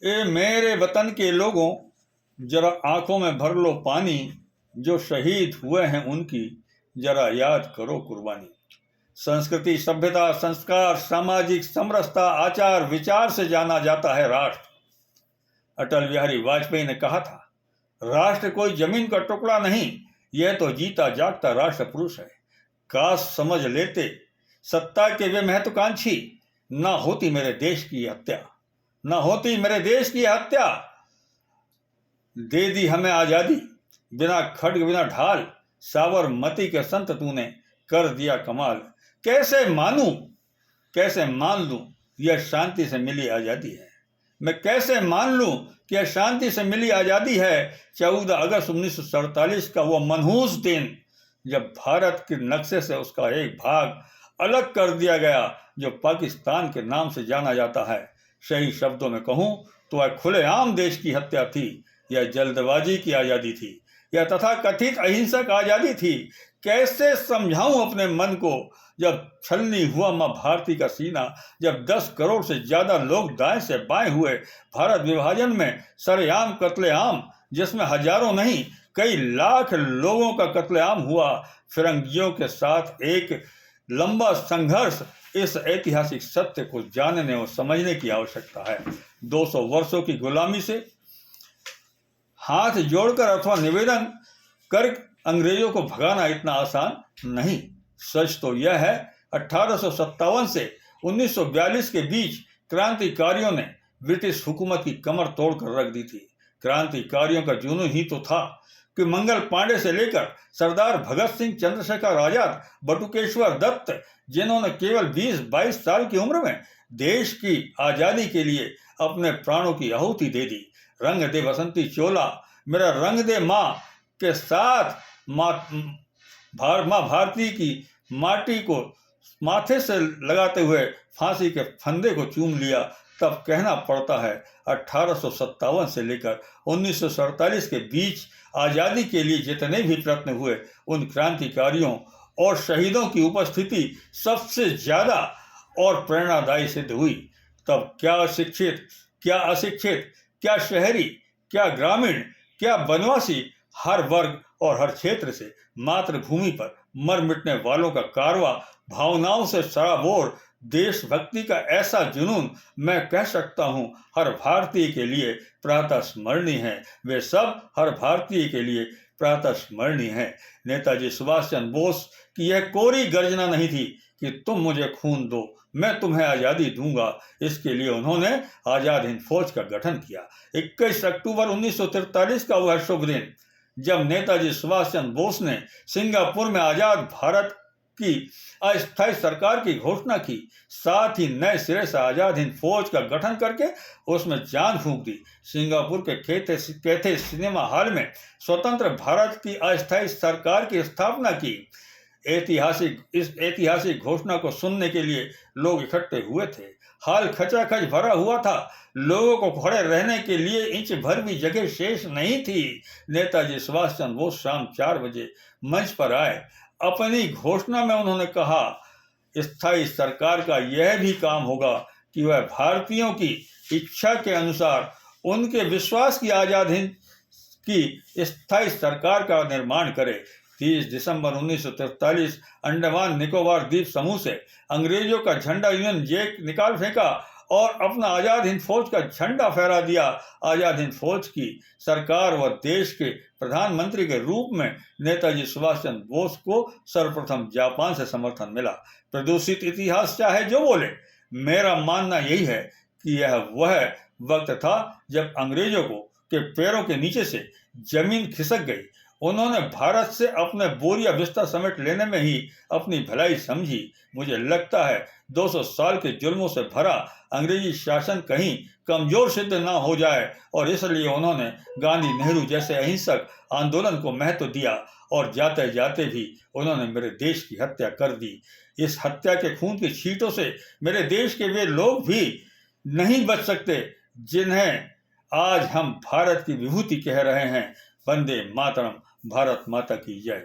ए मेरे वतन के लोगों, जरा आंखों में भर लो पानी, जो शहीद हुए हैं उनकी जरा याद करो कुर्बानी। संस्कृति, सभ्यता, संस्कार, सामाजिक समरसता, आचार विचार से जाना जाता है राष्ट्र। अटल बिहारी वाजपेयी ने कहा था, राष्ट्र कोई जमीन का टुकड़ा नहीं, यह तो जीता जागता राष्ट्र पुरुष है। काश समझ लेते सत्ता के वे महत्वाकांक्षी, ना होती मेरे देश की हत्या, ना होती मेरे देश की हत्या। दे दी हमें आजादी, बिना खड्ग बिना ढाल, साबरमती के संत तूने कर दिया कमाल। कैसे मानूं, कैसे मान लूं, यह शांति से मिली आजादी है। मैं कैसे मान लूं कि यह शांति से मिली आजादी है। 14 अगस्त 1947 का वो मनहूस दिन, जब भारत के नक्शे से उसका एक भाग अलग कर दिया गया, जो पाकिस्तान के नाम से जाना जाता है। सही शब्दों में कहूं तो वह खुलेआम देश की हत्या थी, यह जल्दबाजी की आजादी थी, यह तथाकथित अहिंसक आजादी थी। कैसे समझाऊं अपने मन को, जब छलनी हुआ मां भारती का सीना, जब 10 करोड़ से ज्यादा लोग दाएं से बाएं हुए। भारत विभाजन में सरेआम कत्लेआम, जिसमें हजारों नहीं कई लाख लोगों का कत्लेआम हुआ। फिरंगियों के साथ एक लंबा संघर्ष, इस ऐतिहासिक सत्य को जानने और समझने की आवश्यकता है। 200 वर्षों की गुलामी से हाथ जोड़कर अथवा निवेदन कर अंग्रेजों को भगाना इतना आसान नहीं। सच तो यह है, 1857 से 1942 के बीच क्रांतिकारियों ने ब्रिटिश हुकूमत की कमर तोड़कर रख दी थी। क्रांतिकारियों का जुनून ही तो था कि मंगल पांडे से लेकर सरदार भगत सिंह, चंद्रशेखर आजाद, बटुकेश्वर दत्त, जिन्होंने केवल 20-22 साल की उम्र में देश की आजादी के लिए अपने प्राणों की आहुति दे दी। रंग दे बसंती चोला, मेरा रंग दे माँ के साथ माँ भारती की माटी को माथे से लगाते हुए फांसी के फंदे को चूम लिया, तब कहना पड़ता है 1857 से लेकर 1947 के बीच आज़ादी के लिए जितने भी प्रयत्न हुए, उन क्रांतिकारियों और शहीदों की उपस्थिति सबसे ज़्यादा और प्रेरणादायी सिद्ध हुई। तब क्या शिक्षित, क्या अशिक्षित, क्या शहरी, क्या ग्रामीण, क्या वनवासी, हर वर्ग और हर क्षेत्र से मातृभूमि पर मर मिटने वालों का कारवा, भावनाओं से सराबोर देशभक्ति का ऐसा जुनून, मैं कह सकता हूं हर भारतीय के लिए प्रातः स्मरणीय है। वे सब हर भारतीय के लिए प्रातः स्मरणीय है। नेताजी सुभाष चंद्र बोस की यह कोरी गर्जना नहीं थी कि तुम मुझे खून दो, मैं तुम्हें आज़ादी दूंगा। इसके लिए उन्होंने आज़ाद हिंद फौज का गठन किया। 21 अक्टूबर 1943 का वह शुभ दिन, जब नेताजी सुभाष चंद्र बोस ने सिंगापुर में आज़ाद भारत की अस्थायी सरकार की घोषणा की, साथ ही नए सिरे से आज़ाद हिंद फौज का गठन करके उसमें जान फूंक दी। सिंगापुर के कैथे सिनेमा हॉल में स्वतंत्र भारत की अस्थायी सरकार की स्थापना की। इस ऐतिहासिक घोषणा को सुनने के लिए लोग इकट्ठे हुए थे। हाल खचाखच भरा हुआ था, लोगों को खड़े रहने के लिए इंच भर भी जगह शेष नहीं थी। नेताजी सुभाष चंद्र बोस शाम 4 बजे मंच पर आए। अपनी घोषणा में उन्होंने कहा, स्थायी सरकार का यह भी काम होगा कि वह भारतीयों की इच्छा के अनुसार उनके विश्वास की आज़ाद हिंद की स्थायी सरकार का निर्माण करे। 30 दिसंबर 1943 अंडमान निकोबार द्वीप समूह से अंग्रेजों का झंडा यूनियन जैक निकाल फेंका और अपना आज़ाद हिंद फौज का झंडा फहरा दिया। आज़ाद हिंद फौज की सरकार व देश के प्रधानमंत्री के रूप में नेताजी सुभाष चंद्र बोस को सर्वप्रथम जापान से समर्थन मिला। प्रदूषित इतिहास चाहे जो बोले, मेरा मानना यही है कि यह वह वक्त था जब अंग्रेजों को के पैरों के नीचे से जमीन खिसक गई। उन्होंने भारत से अपने बोरिया बिस्तर समेट लेने में ही अपनी भलाई समझी। मुझे लगता है 200 साल के जुल्मों से भरा अंग्रेजी शासन कहीं कमजोर सिद्ध ना हो जाए, और इसलिए उन्होंने गांधी, नेहरू जैसे अहिंसक आंदोलन को महत्व दिया, और जाते जाते भी उन्होंने मेरे देश की हत्या कर दी। इस हत्या के खून की छींटों से मेरे देश के वे लोग भी नहीं बच सकते जिन्हें आज हम भारत की विभूति कह रहे हैं। वंदे मातरम। भारत माता की जय।